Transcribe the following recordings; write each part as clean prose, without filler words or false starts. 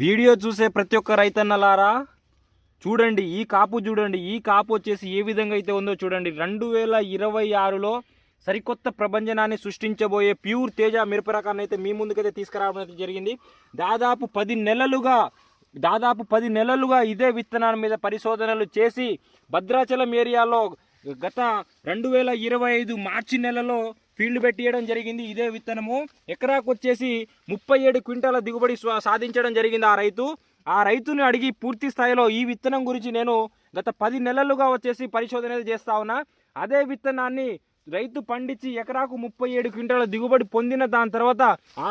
Video చూసే ప్రతి ఒక్క రైతన్నలారా చూడండి, ఈ కాపు చూడండి. ఈ కాపు వచ్చేసి ఏ విధంగా అయితే ఉందో చూడండి. 2026లో సరికొత్త ప్రభంజనాన్ని సృష్టించబోయే ప్యూర్ తేజ మిరప రకాన్ని అయితే మీ ముందుకైతే తీసుకురావడం అయితే జరిగింది. దాదాపు 10 నెలలుగా ఇదే విత్తనాల మీద పరిశోధనలు చేసి భద్రాచలం ఏరియాలో గత 2025 మార్చి నెలలో ఫీల్డ్ పెట్టియడం జరిగింది. ఇదే విత్తనము ఎకరాకు వచ్చేసి 37 క్వింటాల దిగుబడి సాధించడం జరిగింది. ఆ రైతుని అడిగి పూర్తి స్థాయిలో ఈ విత్తనం గురించి నేను గత 10 నెలలుగా వచ్చేసి పరిశోధన చేస్తా ఉన్నా. అదే విత్తనాన్ని రైతు పండించి ఎకరాకు 37 క్వింటాల దిగుబడి పొందిన దాని తర్వాత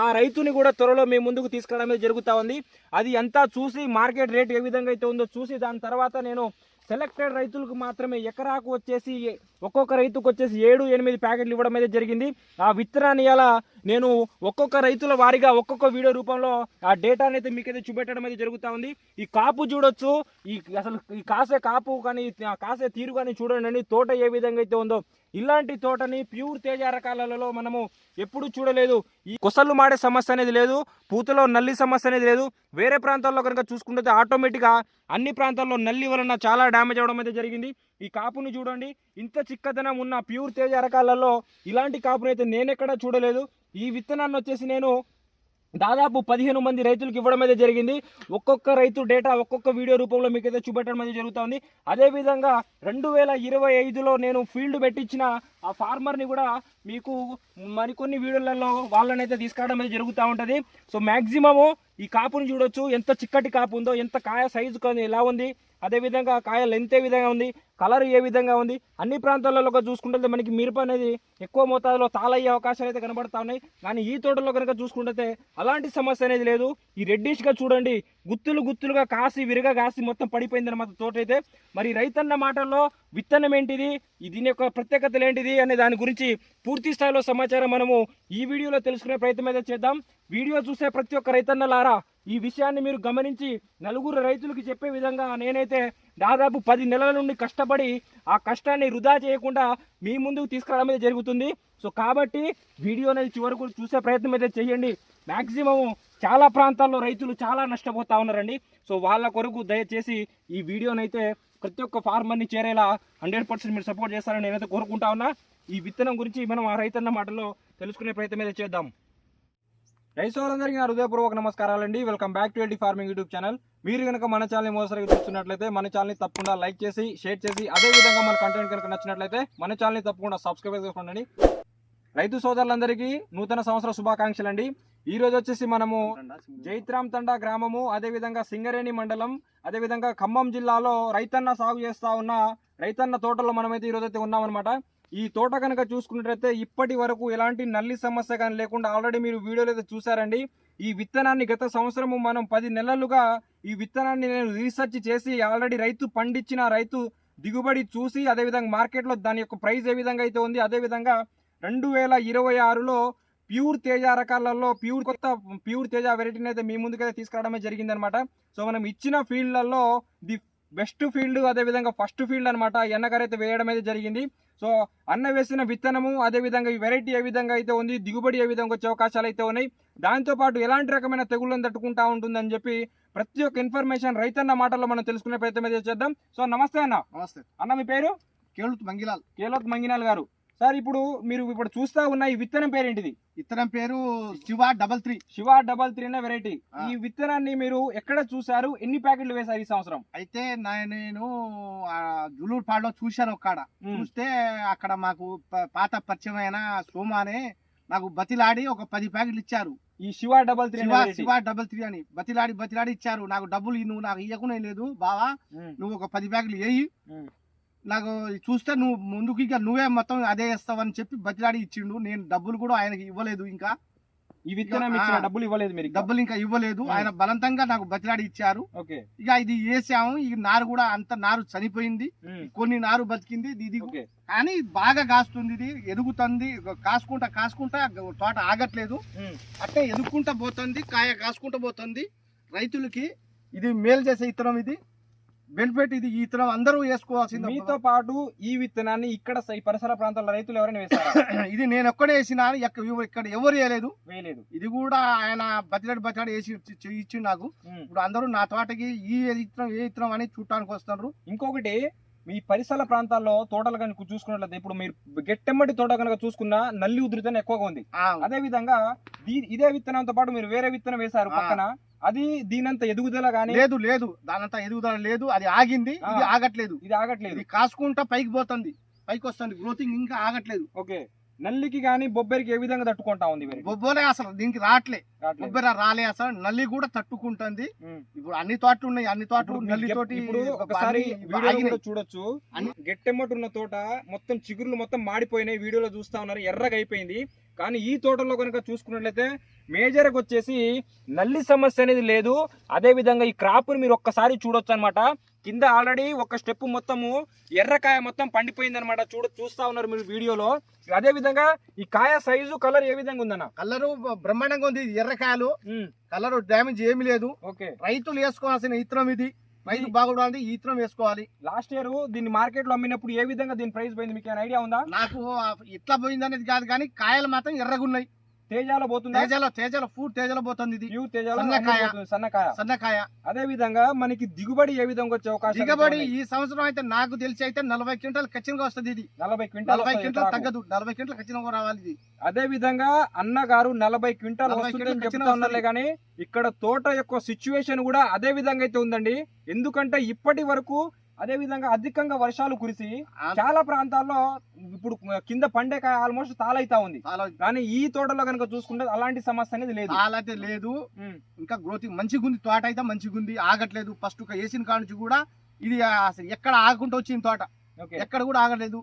ఆ రైతుని కూడా త్వరలో మీ ముందుకు తీసుకురావడం జరుగుతూ ఉంది. అది అంతా చూసి మార్కెట్ రేట్ ఏ విధంగా అయితే ఉందో చూసి దాని తర్వాత నేను సెలెక్టెడ్ రైతులకు మాత్రమే ఎకరాకు వచ్చేసి ఒక్కొక్క రైతుకు వచ్చేసి 7-8 ప్యాకెట్లు ఇవ్వడం అయితే జరిగింది. ఆ విత్తనాన్ని ఇలా నేను ఒక్కొక్క రైతుల వారిగా ఒక్కొక్క వీడియో రూపంలో ఆ డేటాని అయితే మీకైతే చూపెట్టడం అయితే జరుగుతూ ఉంది. ఈ కాపు చూడొచ్చు, అసలు ఈ కాసే కాపు కానీ కాసే తీరు కానీ చూడండి, తోట ఏ విధంగా అయితే ఉందో. ఇలాంటి తోటని ప్యూర్ తేజ రకాలలో మనము ఎప్పుడు చూడలేదు. ఈ కొసలు మాడే సమస్య అనేది లేదు, పూతలో నల్లి సమస్య అనేది లేదు. వేరే ప్రాంతాల్లో కనుక చూసుకుంటే ఆటోమేటిక్గా అన్ని ప్రాంతాల్లో నల్లి వలన చాలా డ్యామేజ్ అవ్వడం అయితే జరిగింది. ఈ కాపుని చూడండి, ఇంత చిక్కదనం ఉన్న ప్యూర్ తేజ రకాలలో ఇలాంటి కాపుని అయితే నేనెక్కడా చూడలేదు. ఈ విత్తనాన్ని వచ్చేసి నేను దాదాపు 15 మంది రైతులకు ఇవ్వడం అయితే జరిగింది. ఒక్కొక్క రైతు డేటా ఒక్కొక్క వీడియో రూపంలో మీకైతే చూపెట్టడం అయితే జరుగుతుంది. అదేవిధంగా 2025లో నేను ఫీల్డ్ పెట్టించిన ఆ ఫార్మర్ని కూడా మీకు మరికొన్ని వీడియోలలో వాళ్ళనైతే తీసుకురావడం అయితే జరుగుతూ ఉంటుంది. సో మ్యాక్సిమము ఈ కాపుని చూడొచ్చు, ఎంత చిక్కటి కాపు ఉందో, ఎంత కాయ సైజు ఎలా ఉంది, అదేవిధంగా కాయ లెంత్ ఏ విధంగా ఉంది, కలర్ ఏ విధంగా ఉంది. అన్ని ప్రాంతాలలో చూసుకుంటే మనకి మిరప అనేది ఎక్కువ మోతాదులో తాళయ్యే అవకాశాలు అయితే కనబడతా ఉన్నాయి. కానీ ఈ తోటలో కనుక చూసుకుంటే అలాంటి సమస్య అనేది లేదు. ఈ రెడ్డిష్గా చూడండి, గుత్తులుగా కాసి విరగా కాసి మొత్తం పడిపోయింది అన్నమాట తోట అయితే. మరి రైతన్న మాటల్లో విత్తనం ఏంటిది, దీని యొక్క ప్రత్యేకతలు ఏంటిది అనే దాని గురించి పూర్తి స్థాయిలో సమాచారం మనము ఈ వీడియోలో తెలుసుకునే ప్రయత్నం అయితే చేద్దాం. వీడియో చూసే ప్రతి ఒక్క రైతన్నలారా ఈ విషయాన్ని మీరు గమనించి నలుగురు రైతులకు చెప్పే విధంగా నేనైతే దాదాపు 10 నెలల నుండి కష్టపడి ఆ కష్టాన్ని వృధా చేయకుండా మీ ముందుకు తీసుకురావడం అయితే జరుగుతుంది. సో కాబట్టి వీడియో అనేది చివరకు చూసే ప్రయత్నం అయితే చేయండి. మ్యాక్సిమం చాలా ప్రాంతాల్లో రైతులు చాలా నష్టపోతూ ఉన్నారండి. సో వాళ్ళ కొరకు దయచేసి ఈ వీడియోనైతే ప్రతి ఒక్క ఫార్మర్ని చేరేలా 100% మీరు సపోర్ట్ చేస్తారని నేనైతే కోరుకుంటా ఉన్నా. ఈ విత్తనం గురించి మనం ఆ రైతన్న మాటల్లో తెలుసుకునే ప్రయత్నం అయితే చేద్దాం. రైతు సోదరులందరికీ నా హృదయపూర్వక నమస్కారాలండి. Welcome back to LT farming YouTube channel. మీరు కనుక మన ఛానల్ని మోసరిగా చూస్తున్నట్లయితే మన ఛానల్ని తప్పకుండా లైక్ చేసి షేర్ చేసి, అదేవిధంగా మన కంటెంట్ కనుక నచ్చినట్లయితే మన ఛానల్ని తప్పకుండా సబ్స్క్రైబ్ చేసుకోండి. రైతు సోదరులందరికీ నూతన సంవత్సర శుభాకాంక్షలు అండి. ఈ రోజు వచ్చేసి మనము జైత్రాం తండా గ్రామము, అదేవిధంగా సింగరేణి మండలం, అదేవిధంగా ఖమ్మం జిల్లాలో రైతన్న సాగు చేస్తా ఉన్న రైతన్న తోటలో మనమైతే ఈరోజు అయితే ఉన్నామన్నమాట. ఈ తోట కనుక చూసుకున్నట్లయితే ఇప్పటి వరకు ఎలాంటి నల్లి సమస్య కానీ లేకుండా ఆల్రెడీ మీరు వీడియోలో అయితే చూసారండి. ఈ విత్తనాన్ని గత సంవత్సరము మనం 10 నెలలుగా ఈ విత్తనాన్ని నేను రీసెర్చ్ చేసి ఆల్రెడీ రైతు పండించిన రైతు దిగుబడి చూసి, అదేవిధంగా మార్కెట్లో దాని యొక్క ప్రైస్ ఏ విధంగా అయితే ఉంది, అదేవిధంగా 2026లో ప్యూర్ తేజ రకాలలో ప్యూర్ తేజ వెరైటీని అయితే మీ ముందుకైతే తీసుకురావడమే జరిగిందనమాట. సో మనం ఇచ్చిన ఫీల్డ్లలో ది బెస్ట్ ఫీల్డ్, అదేవిధంగా ఫస్ట్ ఫీల్డ్ అనమాట ఎన్నగారైతే వేయడం అయితే జరిగింది. సో అన్న వేసిన విత్తనము, అదేవిధంగా ఈ వెరైటీ ఏ విధంగా అయితే ఉంది, దిగుబడి ఏ విధంగా వచ్చే అవకాశాలు అయితే ఉన్నాయి, దాంతోపాటు ఎలాంటి రకమైన తెగుళ్ళను తట్టుకుంటా ఉంటుందని చెప్పి ప్రతి ఒక్క ఇన్ఫర్మేషన్ రైతన్న మాటల్లో మనం తెలుసుకునే ప్రయత్నం అయితే చేద్దాం. సో నమస్తే అన్న. నమస్తే అన్న, మీ పేరు? కేలోత్ మంగిలాల్ గారు. సార్, మీరు చూస్తా ఉన్న ఈ విత్తనం పేరేంటిది? విత్తనం పేరు శివ 33 అనే వెరైటీ. ఈ విత్తనాన్ని మీరు ఎక్కడ చూసారు, ఎన్ని ప్యాకెట్లు వేశారు ఈ సంవత్సరం? అయితే నేను జులూరుపాడులో చూశాను. చూస్తే అక్కడ మాకు పాత పరిచయమైన సోమానే నాకు బతిలాడి ఒక 10 ప్యాకెట్లు ఇచ్చారు. ఈ శివ 33 అని బతిలాడి ఇచ్చారు. నాకు డబ్బులు నువ్వు నాకు ఇవ్వకునే లేదు బావా, నువ్వు ఒక 10 ప్యాకెట్లు వేయి, నాకు చూస్తే నువ్వు ముందుకు ఇక నువ్వే మొత్తం అదే ఇస్తావని చెప్పి బతిలాడి ఇచ్చిండు. నేను డబ్బులు కూడా ఆయనకి ఇవ్వలేదు. ఇంకా ఈ విత్తనం ఇచ్చిన డబ్బులు ఇవ్వలేదు మీరు? డబ్బులు ఇంకా ఇవ్వలేదు. ఆయన బలవంతంగా నాకు బతిలాడి ఇచ్చారు. ఇక ఇది వేసాము. ఈ నారు కూడా అంత నారు చనిపోయింది, కొన్ని నారు బతికింది. ఇది కానీ బాగా కాస్తుంది, ఇది ఎదుగుతుంది. కాసుకుంటా తోట ఆగట్లేదు, అట్టే ఎదుగుకుంటా పోతుంది, కాయ కాసుకుంటా పోతుంది. రైతులకి ఇది మేలు చేసే విత్తనం. ఇది బెనిఫిట్ ఇది. ఈ విత్తనం అందరూ వేసుకోవాల్సింది. మీతో పాటు ఈ విత్తనాన్ని ఇక్కడ ఈ పరిసర ప్రాంతాల రైతులు ఎవరైనా వేస్తారా? ఇది నేను ఒక్కడే వేసినా, ఇక్కడ ఎవరు వేయలేదు. ఇది కూడా ఆయన బతిలాడి వేసి ఇచ్చి నాకు. ఇప్పుడు అందరూ నా తోటకి ఏ విత్తనం అని చూడటానికి వస్తున్నారు. ఇంకొకటి, మీ పరిసర ప్రాంతాల్లో తోటలు కనుక చూసుకున్నట్లయితే ఇప్పుడు మీరు గెట్టెమ్మటి తోట కనుక చూసుకున్నా నల్లి ఉధృతి ఎక్కువగా ఉంది. అదే విధంగా ఇదే విత్తనంతో పాటు మీరు వేరే విత్తనం వేశారు పక్కన, అది దీనంత ఎదుగుదల గానీ లేదు దానంతా ఎదుగుదల లేదు. అది ఆగింది, ఇది ఆగట్లేదు. ఇది కాసుకుంటా పైకి పోతుంది, పైకి వస్తుంది, గ్రోతింగ్ ఇంకా ఆగట్లేదు. ఓకే, నల్లికి గానీ బొబ్బరికి ఏ విధంగా తట్టుకుంటా ఉంది? బొబ్బరే అసలు దీనికి రావట్లే, బొబ్బెర రాలే అసలు. నల్లి కూడా తట్టుకుంటుంది. ఇప్పుడు అన్ని తోటలు ఉన్నాయి, అన్ని తోటలు నల్లి తోటి. ఒకసారి చూడొచ్చు, గెట్టెమ్మటి ఉన్న తోట మొత్తం చిగురులు మొత్తం మాడిపోయినాయి. వీడియోలో చూస్తా ఉన్నారు, ఎర్రగా అయిపోయింది. కానీ ఈ తోటలో కనుక చూసుకున్నట్లయితే మేజర్గా వచ్చేసి నల్లి సమస్య అనేది లేదు. అదే విధంగా ఈ క్రాప్ని మీరు ఒక్కసారి చూడొచ్చు అనమాట. కింద ఆల్రెడీ ఒక స్టెప్ మొత్తము ఎర్రకాయ మొత్తం పండిపోయింది అనమాట. చూస్తా ఉన్నారు మీరు వీడియోలో. అదే విధంగా ఈ కాయ సైజు, కలర్ ఏ విధంగా ఉందన్న? కలరు బ్రహ్మాండంగా ఉంది. ఎర్రకాయలు, కలర్ డ్యామేజ్ ఏమి లేదు. ఓకే, రైతులు వేసుకోవాల్సిన విత్తనం ఇది. రైతు బాగుండాలి, ఈ విత్తనం వేసుకోవాలి. లాస్ట్ ఇయర్ దీన్ని మార్కెట్ లో అమ్మినప్పుడు ఏ విధంగా దీని ప్రైస్ పోయింది, మీకు ఐడియా ఉందా? నాకు ఇట్లా పోయింది అనేది కాదు, కానీ కాయలు మాత్రం ఎర్రగున్నాయి. తేజాలో పోతుంది, తేజాలో ఫుడ్ తేజాలో పోతుంది. ఇది సన్నకాయ. అదే విధంగా మనకి దిగుబడి ఏ విధంగా వచ్చే అవకాశం? దిగుబడి ఈ సంవత్సరం అయితే నాకు తెలిసి అయితే 40 క్వింటాల్ ఖచ్చితంగా వస్తుంది. ఇది 40 క్వింటాల్ తగ్గదు, 40 క్వింటాల్ ఖచ్చితంగా రావాలి ఇది. అదే విధంగా అన్నగారు 40 క్వింటాల్ వస్తుందని చెప్తా ఉన్నారులే, కానీ ఇక్కడ తోట యొక్క సిచ్యువేషన్ కూడా అదే విధంగా అయితే ఉందండి. ఎందుకంటే ఇప్పటి వరకు అదే విధంగా అధికంగా వర్షాలు కురిసి చాలా ప్రాంతాల్లో ఇప్పుడు కింద పండేకాయ ఆల్మోస్ట్ తాలైతా ఉంది. కానీ ఈ తోటలో కనుక చూసుకుంటే అలాంటి సమస్య అనేది లేదు. అలాగే లేదు. ఇంకా గ్రోతింగ్ మంచిగా ఉంది, తోట అయితే మంచిగా ఉంది, ఆగట్లేదు. ఫస్ట్ వేసిన కాడ నుంచి కూడా ఇది అసలు ఎక్కడ ఆగకుండా వచ్చింది తోట, ఎక్కడ కూడా ఆగలేదు.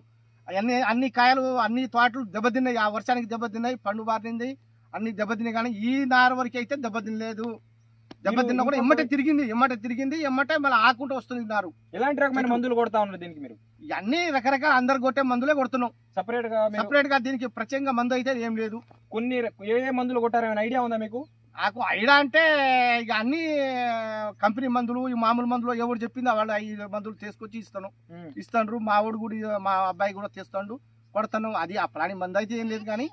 అన్ని కాయలు, అన్ని తోటలు దెబ్బతిన్నాయి. ఆ వర్షానికి దెబ్బతిన్నాయి, పండు బారింది, అన్ని దెబ్బతిన్నాయి. కానీ ఈ నార వరకు అయితే దెబ్బతినలేదు. దెబ్బతిన్నా కూడా ఎమ్మటే తిరిగింది, ఎమ్మటే మళ్ళీ ఆకుంటూ వస్తుంది నారు. ఎలాంటి రకమైన మందులు కొడతా ఉన్నారు దీనికి మీరు? అన్ని రకరకాల అందరు కొట్టే మందులే కొడుతున్నాం. సపరేట్ గా దీనికి ప్రత్యేకంగా మందు అయితే ఏం లేదు. కొన్ని ఏ మందులు కొట్టారు, ఐడియా ఉందా మీకు? నాకు ఐడియా అంటే ఇక అన్ని కంపెనీ మందులు, ఈ మామూలు మందులు ఎవరు చెప్పింది వాళ్ళు ఈ మందులు తీసుకొచ్చి ఇస్తాను. మా వాడు కూడా, మా అబ్బాయి కూడా తెస్తాడు, కొడతాను. అది ఆ పలాని మందు అయితే ఏం లేదు. కానీ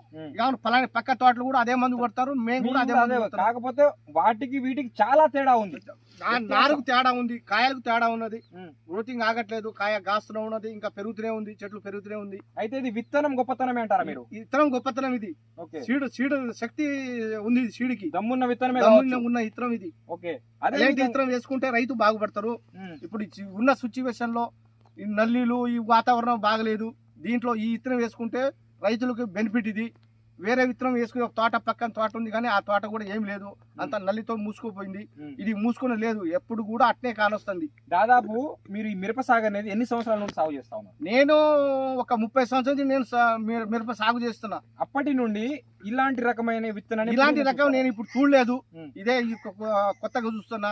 పలాని పక్క తోటలు కూడా అదే మందు కొడతారు, మేము కూడా అదే మందు. కాకపోతే వాటికి వీటికి చాలా తేడా ఉంది. నారుకు తేడా ఉంది, కాయలకు తేడా ఉన్నది. గ్రోతింగ్ ఆగట్లేదు, కాయ గాస్తూనే ఉన్నది, ఇంకా పెరుగుతూనే ఉంది, చెట్లు పెరుగుతూనే ఉంది. అయితే ఇది విత్తనం గొప్పతనమే అంటారా మీరు? విత్తనం గొప్పతనం ఇది. సీడ్ శక్తి ఉంది, సీడ్కి దమ్మున్న విత్తనమే, ఉన్న విత్తనం ఇది. ఓకే, అదే విత్తనం వేసుకుంటే రైతు బాగుపడతారు. ఇప్పుడు ఉన్న సిచ్యువేషన్ లో ఈ నల్లీలు, ఈ వాతావరణం బాగలేదు. దీంట్లో ఈ విత్తనం వేసుకుంటే రైతులకు బెనిఫిట్ ఇది. వేరే విత్తనం వేసుకుని ఒక తోట పక్కన తోట ఉంది, కానీ ఆ తోట కూడా ఏం లేదు, అంత నల్లితో మూసుకుపోయింది. ఇది మూసుకుని లేదు, ఎప్పుడు కూడా అట్నే కానొస్తుంది. దాదాపు మీరు ఈ మిరప సాగు అనేది ఎన్ని సంవత్సరాల నుండి సాగు చేస్తా ఉన్నారు? నేను ఒక 30 సంవత్సరాల నుంచి నేను మిరప సాగు చేస్తున్నా. అప్పటి నుండి ఇలాంటి రకమైన విత్తనాన్ని, ఇలాంటి రకం నేను ఇప్పుడు చూడలేదు. ఇదే కొత్తగా చూస్తున్నా.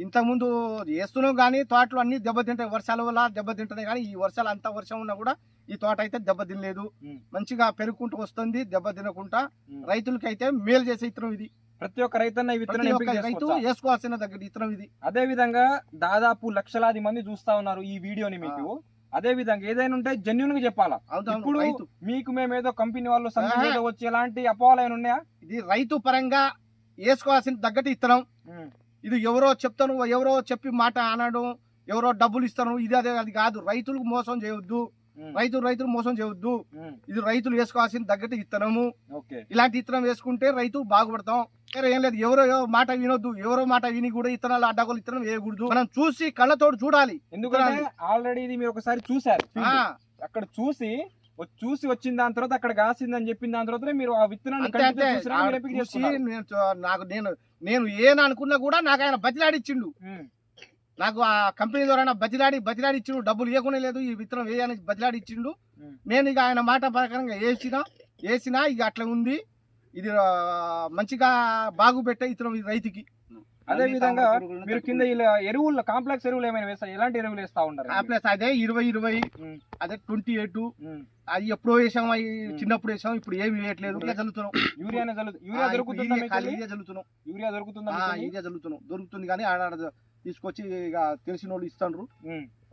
ఇంతకుముందు వేస్తున్నాం కానీ తోటలు అన్ని దెబ్బతింటాయి, వర్షాల వల్ల దెబ్బతింటున్నాయి. కానీ ఈ వర్షాలు అంత వర్షం ఉన్నా కూడా ఈ తోట అయితే దెబ్బతినలేదు, మంచిగా పెరుగుకుంటూ వస్తుంది, దెబ్బతినకుండా. రైతులకి అయితే మేలు చేసే విత్తనం ఇది. ప్రతి ఒక్క రైతు వేసుకోవాల్సిన దగ్గర విత్తనం ఇది. అదే విధంగా దాదాపు లక్షలాది మంది చూస్తా ఉన్నారు ఈ వీడియోని. మీకు అదే విధంగా ఏదైనా ఉంటే జెన్యూన్ గా చెప్పాలా. ఇప్పుడు మీకు మేమేదో కంపెనీ వాళ్ళు వచ్చి ఎలాంటి అపోహలు ఉన్నాయా? ఇది రైతు పరంగా వేసుకోవాల్సిన తగ్గట్టు ఇత్తనం. ఇది ఎవరో చెప్తాను, ఎవరో చెప్పి మాట అనడం, ఎవరో డబ్బులు ఇస్తాను, ఇది అదే అది కాదు. రైతులకు మోసం చేయవద్దు, రైతులు మోసం చేయవద్దు. ఇది రైతులు వేసుకోవాల్సిన తగ్గట్టు ఇత్తనము. ఇలాంటి ఇత్తనం వేసుకుంటే రైతు బాగుపడతాం. ఏం లేదు, ఎవరో మాట వినొద్దు, ఎవరో మాట విని కూడా ఇత్తనాలు అడ్డగోలు ఇత్తనం వేయకూడదు. మనం చూసి కళ్ళతోడు చూడాలి. ఎందుకంటే ఆల్రెడీ ఇది మీరు ఒకసారి చూసారు, అక్కడ చూసి వచ్చిన దాని తర్వాత అక్కడ కాసిందని చెప్పిన దాని తర్వాత మీరు ఆ విత్తనాన్ని నేను ఏననుకున్నా కూడా నాకు ఆయన బతిలాడిచ్చిండు. నాకు ఆ కంపెనీ ద్వారా బతిలాడి ఇచ్చిండు, డబ్బులు ఇవ్వకుండా లేదు, ఈ విత్తనం వేయాలని బతిలాడి ఇచ్చిండు. నేను ఇక ఆయన మాట ప్రకారంగా వేసినా ఇక అట్లా ఉంది. ఇది మంచిగా బాగు పెట్టే విత్తనం రైతుకి. అదే విధంగా మీరు కింద ఎరువులు, కాంప్లెక్స్ ఎరువులు ఏమైనా వేస్తారు? ఎలాంటి ఎరువులు వేస్తా ఉంటారు? కాంప్లెక్స్ అదే 20-20, అదే 28. అది ఎప్పుడో వేసాం, అవి చిన్నప్పుడు వేసాం, ఇప్పుడు ఏమి వేయట్లేదు. చల్లుతున్నాం యూరియా దొరుకుతుంది కానీ దొరుకుతుంది. కానీ తీసుకొచ్చి ఇక తెలిసిన వాళ్ళు ఇస్తాండ్రు,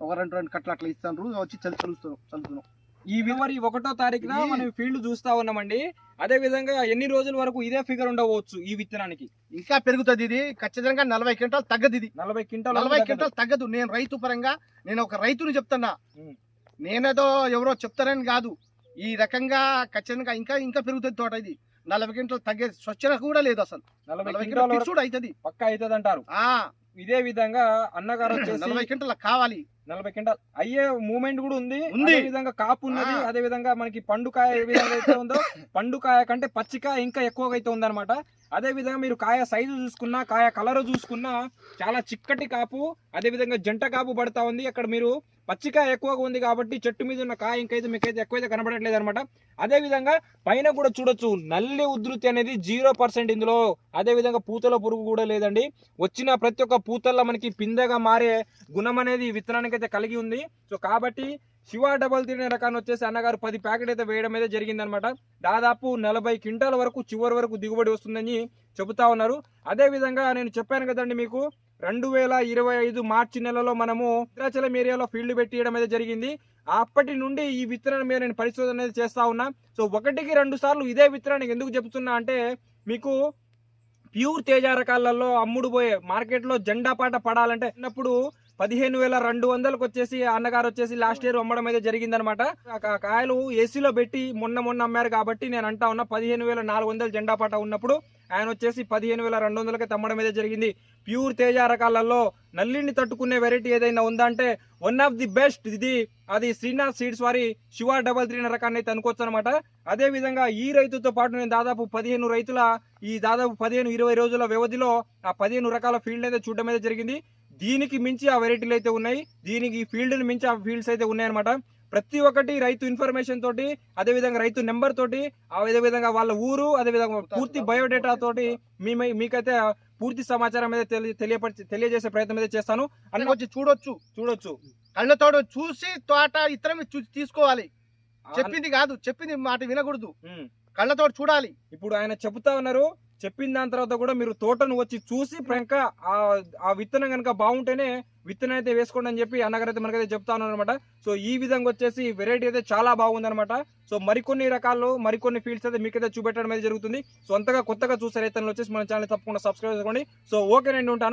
ఒక రెండు కట్టలు అట్లా ఇస్తాండ్రు, వచ్చి చల్లుతున్నాం. ఈ ఫిబ్రవరి 1వ తారీఖున మనం ఫీల్డ్ చూస్తా ఉన్నామండి. అదే విధంగా ఎన్ని రోజుల వరకు ఇదే ఫిగర్ ఉండవచ్చు ఈ విత్తనానికి? ఇంకా పెరుగుతుంది. ఇది ఖచ్చితంగా 40 క్వింటాలు తగ్గదు. ఇది 40 క్వింటాలు తగ్గదు. నేను రైతు పరంగా నేను ఒక రైతుని చెప్తున్నా, నేనేదో ఎవరో చెప్తారని కాదు. ఈ రకంగా ఖచ్చితంగా ఇంకా పెరుగుతుంది తోట. ఇది 40 క్వింటాలు తగ్గే స్వచ్ఛన కూడా లేదు అసలు. 40 క్వింటాలు అవుతుంది, పక్కా అవుతుంది అంటారు. ఇదే విధంగా అన్నగారు 40 క్వింటాలు కావాలి. 40 క్వింటాల్ అయ్యే మూమెంట్ కూడా ఉంది. అదే విధంగా కాపు ఉన్నది. అదే విధంగా మనకి పండుకాయ ఏ విధంగా అయితే ఉందో, పండుకాయ కంటే పచ్చికాయ ఇంకా ఎక్కువగా అయితే ఉందన్నమాట. అదే విధంగా మీరు కాయ సైజు చూసుకున్నా, కాయ కలర్ చూసుకున్నా చాలా చిక్కటి కాపు, అదే విధంగా జంట కాపు పడతా ఉంది. అక్కడ మీరు పచ్చికాయ ఎక్కువగా ఉంది కాబట్టి చెట్టు మీద ఉన్న కాయ ఇంకైతే మీకైతే ఎక్కువైతే కనబడట్లేదు అనమాట. అదే విధంగా పైన కూడా చూడొచ్చు, నల్లి ఉధృతి అనేది 0% ఇందులో. అదే విధంగా పూతల పురుగు కూడా లేదండి. వచ్చిన ప్రతి ఒక్క పూతల్లో మనకి పిందెగా మారే గుణం అనేది విత్తనానికి అయితే కలిగి ఉంది. సో కాబట్టి శివ 333 రకాన్ని వచ్చేసి అన్నగారు 10 ప్యాకెట్ అయితే వేయడం అయితే జరిగిందనమాట. దాదాపు 40 క్వింటాల వరకు చివరి వరకు దిగుబడి వస్తుందని చెబుతా ఉన్నారు. అదే విధంగా నేను చెప్పాను కదండి మీకు, 2025 మార్చి నెలలో మనము భద్రాచలం ఏరియాలో ఫీల్డ్ పెట్టియడం అయితే జరిగింది. అప్పటి నుండి ఈ విత్తనాల మీద నేను పరిశోధన అనేది చేస్తా ఉన్నా. సో 1-2 సార్లు ఇదే విత్తనానికి ఎందుకు చెప్తున్నా అంటే, మీకు ప్యూర్ తేజ రకాలలో అమ్ముడు పోయే మార్కెట్లో జెండా పాట పడాలంటే అన్నప్పుడు 15,200కు వచ్చేసి అన్నగారు వచ్చేసి లాస్ట్ ఇయర్ అమ్మడం అయితే జరిగిందనమాట. కాయలు ఏసీలో పెట్టి మొన్న అమ్మారు కాబట్టి నేను అంటా ఉన్నా 15,400 జెండా పాట ఉన్నప్పుడు ఆయన వచ్చేసి 15,200కి అమ్మడం అయితే జరిగింది. ప్యూర్ తేజ రకాలలో నల్లిని తట్టుకునే వెరైటీ ఏదైనా ఉందా అంటే వన్ ఆఫ్ ది బెస్ట్ ఇది, అది శ్రీనాథ్ సీడ్స్ వారి శివ 333 రకాన్ని అయితే అనుకోవచ్చు అనమాట. అదే విధంగా ఈ రైతుతో పాటు నేను దాదాపు 15 రైతుల ఈ దాదాపు 15-20 రోజుల వ్యవధిలో ఆ 15 రకాల ఫీల్డ్ అయితే చూడడం అయితే జరిగింది. దీనికి మించి ఆ వెరైటీలు అయితే ఉన్నాయి, దీనికి ఈ ఫీల్డ్ని మించి ఆ ఫీల్డ్స్ అయితే ఉన్నాయన్నమాట. ప్రతి ఒక్కటి రైతు ఇన్ఫర్మేషన్ తోటి, అదేవిధంగా రైతు నెంబర్ తోటి, అదేవిధంగా వాళ్ళ ఊరు, అదేవిధంగా పూర్తి బయోడేటా తోటి మీకైతే పూర్తి సమాచారం అయితే తెలియజేసే ప్రయత్నం అయితే చేస్తాను. అన్న వచ్చి చూడొచ్చు కళ్ళతోడు చూసి తోట ఇతరం తీసుకోవాలి. చెప్పింది కాదు, చెప్పింది మాట వినకూడదు, కళ్ళతోడు చూడాలి. ఇప్పుడు ఆయన చెబుతా ఉన్నారు, చెప్పిన దాని తర్వాత కూడా మీరు తోటను వచ్చి చూసి ఇంకా ఆ విత్తనం కనుక బాగుంటేనే విత్తనం అయితే వేసుకోండి అని చెప్పి అన్నగారు అయితే మనకైతే చెప్తా ఉన్నారు అనమాట. సో ఈ విధంగా వచ్చేసి వెరైటీ అయితే చాలా బాగుందనమాట. సో మరికొన్ని రకాలు మరికొన్ని ఫీల్డ్స్ అయితే మీకైతే చూపెట్టడం అయితే జరుగుతుంది. సో అంతగా కొత్తగా చూసే రైతులను వచ్చేసి మన ఛానల్ తప్పకుండా సబ్స్క్రైబ్ చేసుకోండి. సో ఓకే, నేను ఉంటాను.